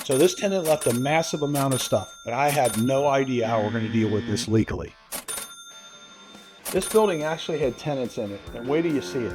So this tenant left a massive amount of stuff, but I had no idea how we're going to deal with this legally. This building actually had tenants in it, and wait till you see it.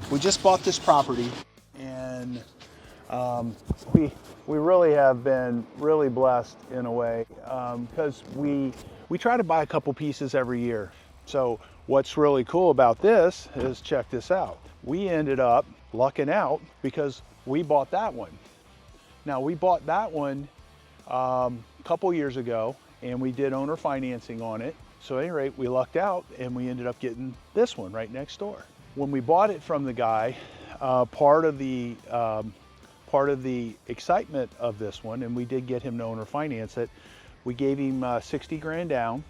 We just bought this property, and we really have been really blessed in a way, because we try to buy a couple pieces every year. So what's really cool about this is, check this out. We ended up lucking out because we bought that one. Now, we bought that one a couple years ago, and we did owner financing on it. So at any rate, we lucked out and we ended up getting this one right next door. When we bought it from the guy, part of the excitement of this one, and we did get him to owner finance it, we gave him 60 grand down.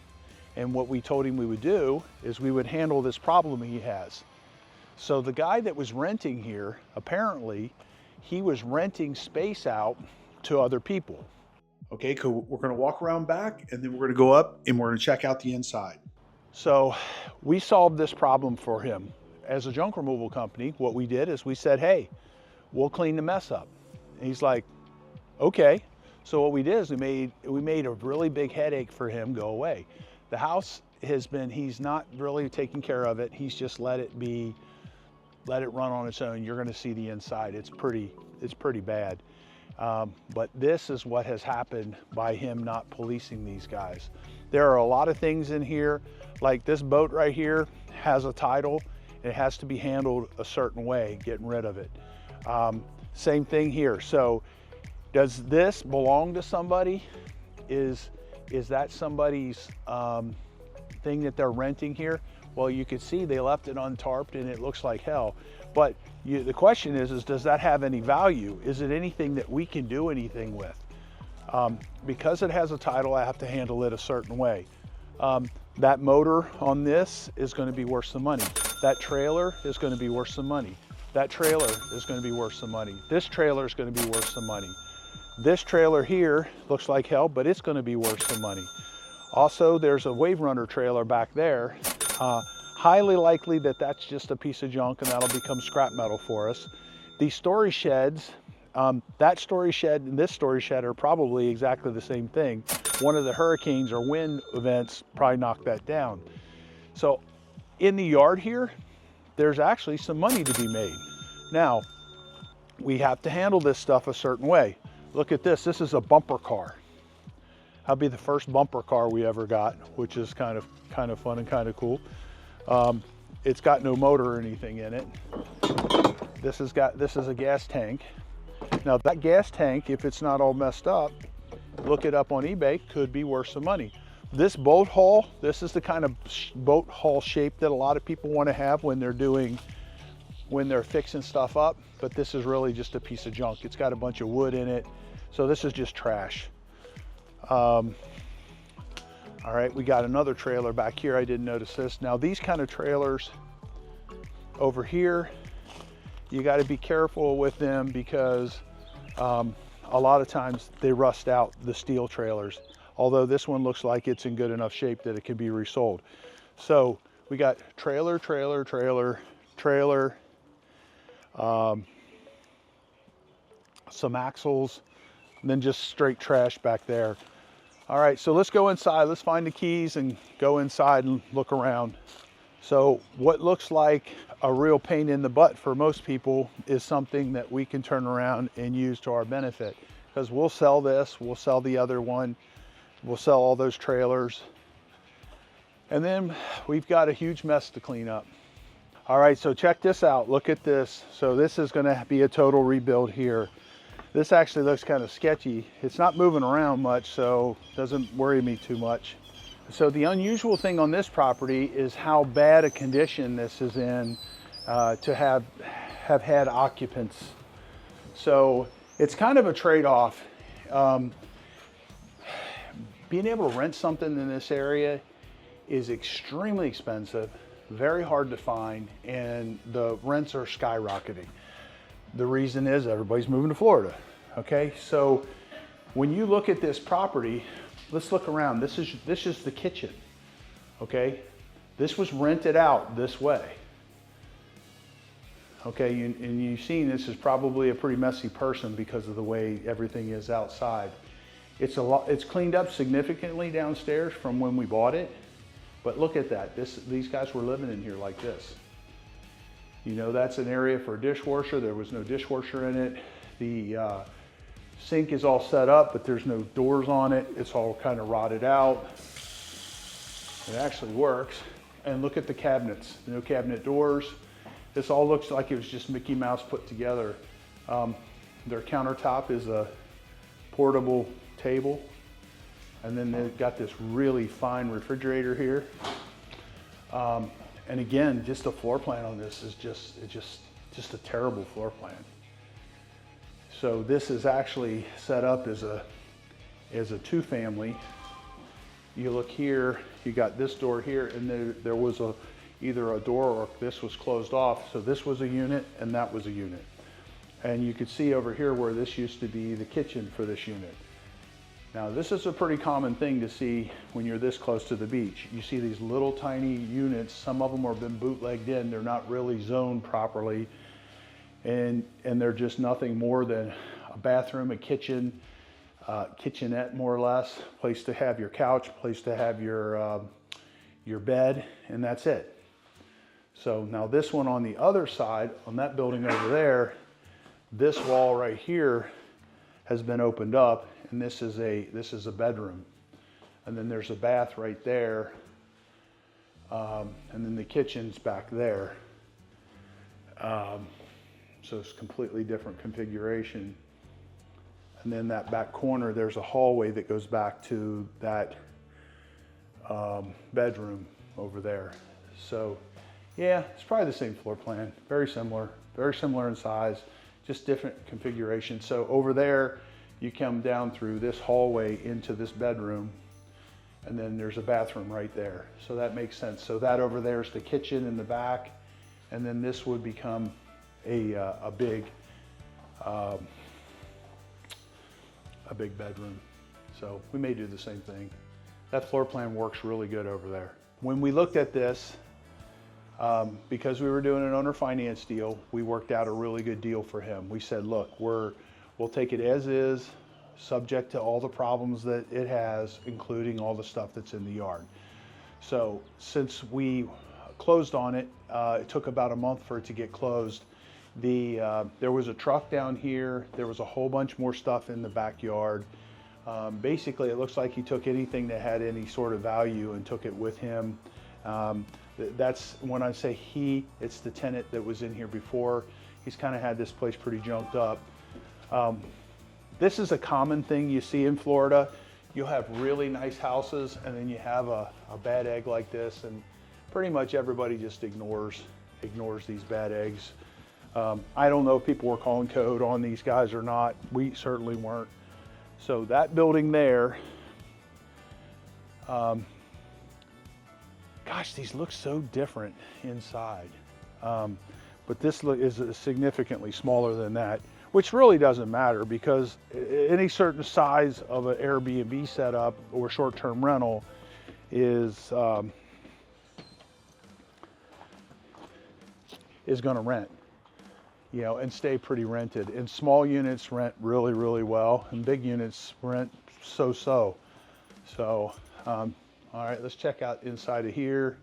And what we told him we would do is we would handle this problem he has. So the guy that was renting here, apparently, he was renting space out to other people. Okay, cool. We're gonna walk around back, and then we're gonna go up and we're gonna check out the inside. So we solved this problem for him. As a junk removal company, what we did is we said, hey, we'll clean the mess up. And he's like, okay. So what we did is we made a really big headache for him go away. The house he's not really taking care of it. He's just let it run on its own. You're gonna see the inside. It's pretty bad. But this is what has happened by him not policing these guys. There are a lot of things in here, like this boat right here has a title. It has to be handled a certain way, getting rid of it. Same thing here. So does this belong to somebody? Is that somebody's thing that they're renting here? Well, you can see they left it untarped and it looks like hell. But the question is does that have any value? Is it anything that we can do anything with? Because it has a title, I have to handle it a certain way. That motor on this is going to be worth some money. That trailer is going to be worth some money. That trailer is going to be worth some money. This trailer is going to be worth some money. This trailer here looks like hell, but it's going to be worth some money. Also, there's a wave runner trailer back there. Highly likely that that's just a piece of junk and that'll become scrap metal for us. These storage sheds, that storage shed and this storage shed are probably exactly the same thing. One of the hurricanes or wind events probably knocked that down. So in the yard here, there's actually some money to be made. Now, we have to handle this stuff a certain way. Look at this, this is a bumper car. That'll be the first bumper car we ever got, which is kind of fun and kind of cool. It's got no motor or anything in it. This is a gas tank. Now that gas tank, if it's not all messed up, look it up on eBay, could be worth some money. This boat hull, this is the kind of boat hull shape that a lot of people want to have when they're fixing stuff up, but this is really just a piece of junk. It's got a bunch of wood in it, so this is just trash. All right, we got another trailer back here. I didn't notice this. Now these kind of trailers over here, you got to be careful with them because a lot of times they rust out, the steel trailers. Although this one looks like it's in good enough shape that it can be resold. So we got trailer, trailer, trailer, trailer, some axles, and then just straight trash back there. All right, so let's go inside. Let's find the keys and go inside and look around. So what looks like a real pain in the butt for most people is something that we can turn around and use to our benefit. Because we'll sell this, we'll sell the other one, we'll sell all those trailers. And then we've got a huge mess to clean up. All right, so check this out. Look at this. So this is gonna be a total rebuild here. This actually looks kind of sketchy. It's not moving around much, so it doesn't worry me too much. So the unusual thing on this property is how bad a condition this is in to have had occupants. So it's kind of a trade-off. Being able to rent something in this area is extremely expensive, very hard to find, and the rents are skyrocketing. The reason is everybody's moving to Florida, okay? So when you look at this property, let's look around. This is the kitchen, okay? This was rented out this way. Okay, and you've seen this is probably a pretty messy person because of the way everything is outside. It's cleaned up significantly downstairs from when we bought it, but look at that. These guys were living in here like this. You know, that's an area for a dishwasher. There was no dishwasher in it. The sink is all set up, but there's no doors on it. It's all kind of rotted out. It actually works. And look at the cabinets, no cabinet doors. This all looks like it was just Mickey Mouse put together. Their countertop is a portable table. And then they've got this really fine refrigerator here. And again, just the floor plan on this is just a terrible floor plan. So this is actually set up as a two-family. You look here, you got this door here, and there was either a door or this was closed off. So this was a unit and that was a unit. And you could see over here where this used to be the kitchen for this unit. Now this is a pretty common thing to see when you're this close to the beach. You see these little tiny units, some of them have been bootlegged in, they're not really zoned properly, and they're just nothing more than a bathroom, a kitchen, kitchenette more or less, place to have your couch, place to have your bed, and that's it. So now this one on the other side, on that building over there, this wall right here has been opened up, and this is a bedroom, and then there's a bath right there, and then the kitchen's back there. So it's completely different configuration. And then that back corner, there's a hallway that goes back to that bedroom over there. So yeah, it's probably the same floor plan, very similar in size, just different configuration. So over there, you come down through this hallway into this bedroom, and then there's a bathroom right there. So that makes sense. So that over there is the kitchen in the back, and then this would become a big bedroom. So we may do the same thing. That floor plan works really good over there. When we looked at this, because we were doing an owner finance deal, we worked out a really good deal for him. We said, look, we'll take it as is, subject to all the problems that it has, including all the stuff that's in the yard. So since we closed on it, it took about a month for it to get closed. There was a truck down here. There was a whole bunch more stuff in the backyard. Basically, it looks like he took anything that had any sort of value and took it with him. That's when I say he, it's the tenant that was in here before. He's kind of had this place pretty junked up. This is a common thing you see in Florida. You'll have really nice houses, and then you have a bad egg like this, and pretty much everybody just ignores these bad eggs. I don't know if people were calling code on these guys or not. We certainly weren't. So that building there, gosh, these look so different inside. But this is significantly smaller than that, which really doesn't matter, because any certain size of an Airbnb setup or short-term rental is going to rent, you know, and stay pretty rented. And small units rent really, really well, and big units rent so-so. So, all right, let's check out inside of here.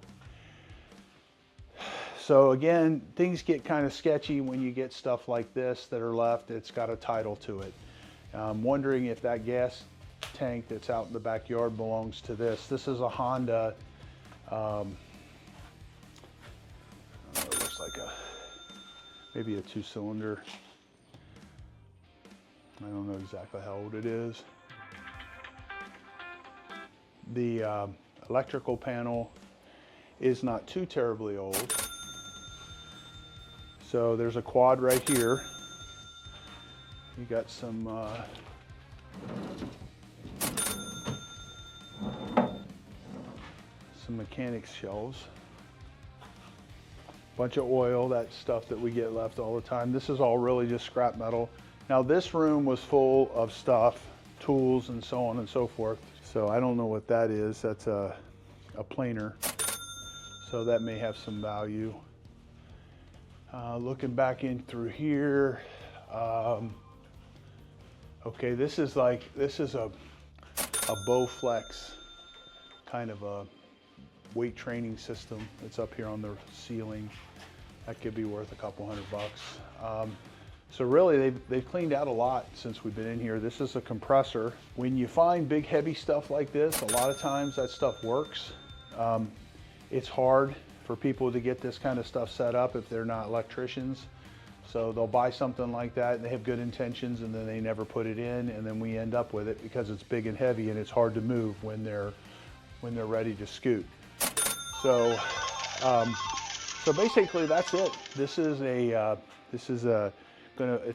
So again, things get kind of sketchy when you get stuff like this that are left. It's got a title to it. I'm wondering if that gas tank that's out in the backyard belongs to this. This is a Honda. It looks like maybe a 2-cylinder. I don't know exactly how old it is. The electrical panel is not too terribly old. So there's a quad right here. You got some mechanics shelves. Bunch of oil, that stuff that we get left all the time. This is all really just scrap metal. Now this room was full of stuff, tools and so on and so forth. So I don't know what that is. That's a planer. So that may have some value. Looking back in through here, okay, this is a Bowflex kind of a weight training system. It's up here on the ceiling. That could be worth a couple $100. So really, they've cleaned out a lot since we've been in here. This is a compressor. When you find big, heavy stuff like this, a lot of times that stuff works. It's hard for people to get this kind of stuff set up if they're not electricians. So they'll buy something like that and they have good intentions and then they never put it in, and then we end up with it because it's big and heavy and it's hard to move when they're ready to scoot. So so basically that's it. It's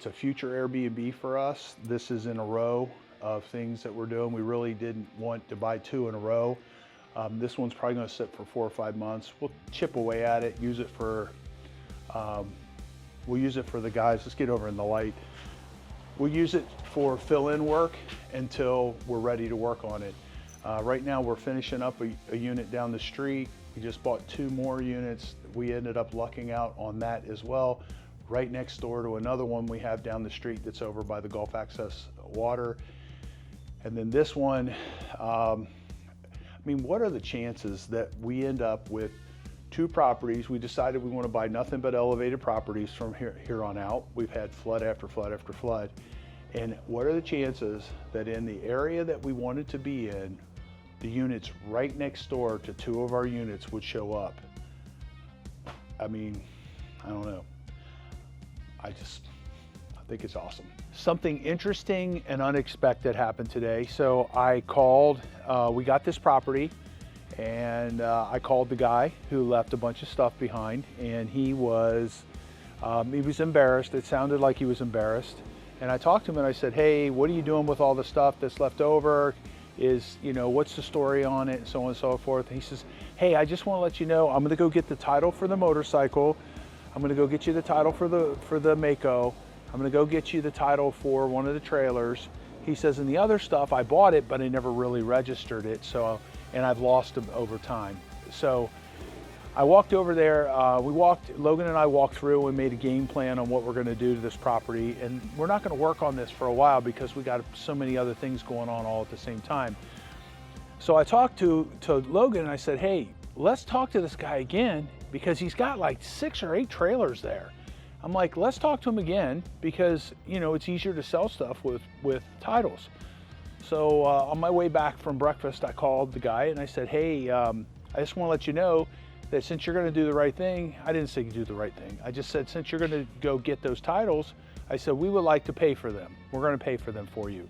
a future Airbnb for us. This is in a row of things that we're doing. We really didn't want to buy 2 in a row. This one's probably going to sit for 4 or 5 months. We'll chip away at it, use it for the guys. Let's get over in the light. We'll use it for fill-in work until we're ready to work on it. Right now we're finishing up a unit down the street. We just bought 2 more units. We ended up lucking out on that as well, right next door to another one we have down the street that's over by the Gulf Access Water. And then this one, I mean, what are the chances that we end up with 2 properties? We decided we want to buy nothing but elevated properties from here on out. We've had flood after flood after flood. And what are the chances that in the area that we wanted to be in, the units right next door to 2 of our units would show up? I mean, I don't know. I think it's awesome. Something interesting and unexpected happened today. So I called, we got this property, and I called the guy who left a bunch of stuff behind, and he was embarrassed. It sounded like he was embarrassed. And I talked to him and I said, hey, what are you doing with all the stuff that's left over? What's the story on it? So on and so forth. And he says, hey, I just want to let you know, I'm going to go get the title for the motorcycle. I'm going to go get you the title for the Mako. I'm going to go get you the title for one of the trailers. He says, and the other stuff, I bought it, but I never really registered it. So, and I've lost them over time. So I walked over there. Logan and I walked through and made a game plan on what we're going to do to this property. And we're not going to work on this for a while because we got so many other things going on all at the same time. So I talked to Logan and I said, hey, let's talk to this guy again, because he's got like 6 or 8 trailers there. I'm like, let's talk to him again, because it's easier to sell stuff with titles. So on my way back from breakfast, I called the guy and I said, hey, I just want to let you know that since you're going to do the right thing, I didn't say you do the right thing. I just said, since you're going to go get those titles, I said, we would like to pay for them. We're going to pay for them for you.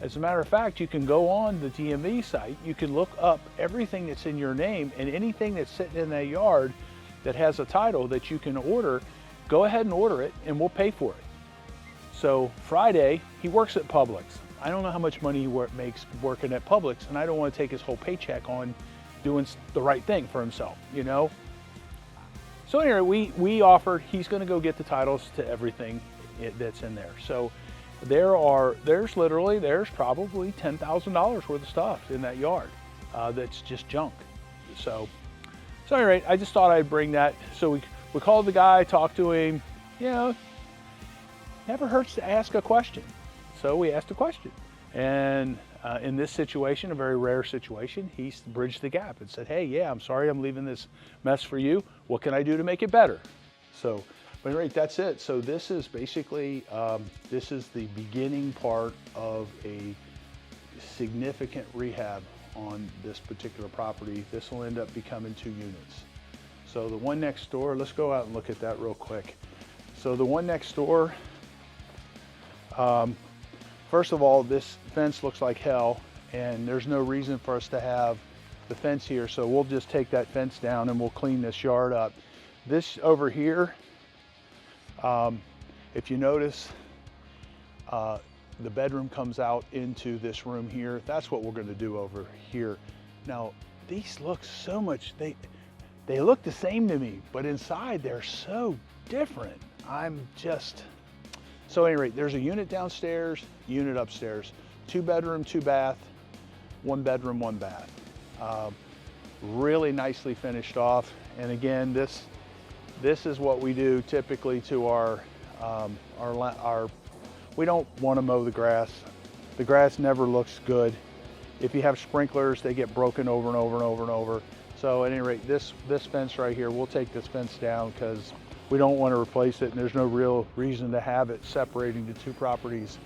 As a matter of fact, you can go on the DMV site, you can look up everything that's in your name, and anything that's sitting in that yard that has a title that you can order, go ahead and order it and we'll pay for it. So Friday, he works at Publix. I don't know how much money he makes working at Publix, and I don't want to take his whole paycheck on doing the right thing for himself, So anyway, we offered, he's going to go get the titles to everything that's in there. So there's probably $10,000 worth of stuff in that yard that's just junk. So anyway, I just thought I'd bring that. So we called the guy, talked to him. Never hurts to ask a question. So we asked a question, and in this situation, a very rare situation, he bridged the gap and said, hey, yeah, I'm sorry I'm leaving this mess for you. What can I do to make it better? So, but anyway, that's it. So this is basically, this is the beginning part of a significant rehab on this particular property. This will end up becoming 2 units. So the one next door, let's go out and look at that real quick. So the one next door, first of all, this fence looks like hell, and there's no reason for us to have the fence here, so we'll just take that fence down and we'll clean this yard up. This over here, if you notice, the bedroom comes out into this room here. That's what we're going to do over here. Now, these look so much, they look the same to me, but inside they're so different. So anyway, there's a unit downstairs, unit upstairs, 2 bedroom, 2 bath, 1 bedroom, 1 bath. Really nicely finished off. And again, this This is what we do typically to our we don't want to mow the grass. The grass never looks good. If you have sprinklers, they get broken over and over and over and over. So at any rate, this fence right here, we'll take this fence down because we don't want to replace it, and there's no real reason to have it separating the two properties.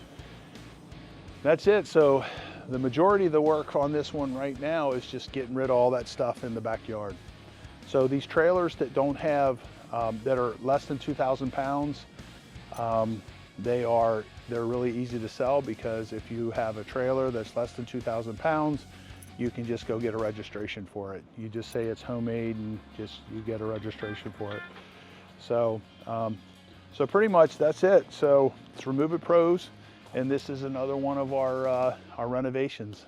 That's it. So the majority of the work on this one right now is just getting rid of all that stuff in the backyard. So these trailers that don't have, that are less than 2,000 pounds, they're really easy to sell, because if you have a trailer that's less than 2,000 pounds, you can just go get a registration for it. You just say it's homemade and you get a registration for it. So, so pretty much that's it. So it's Remove It Pros, and this is another one of our renovations.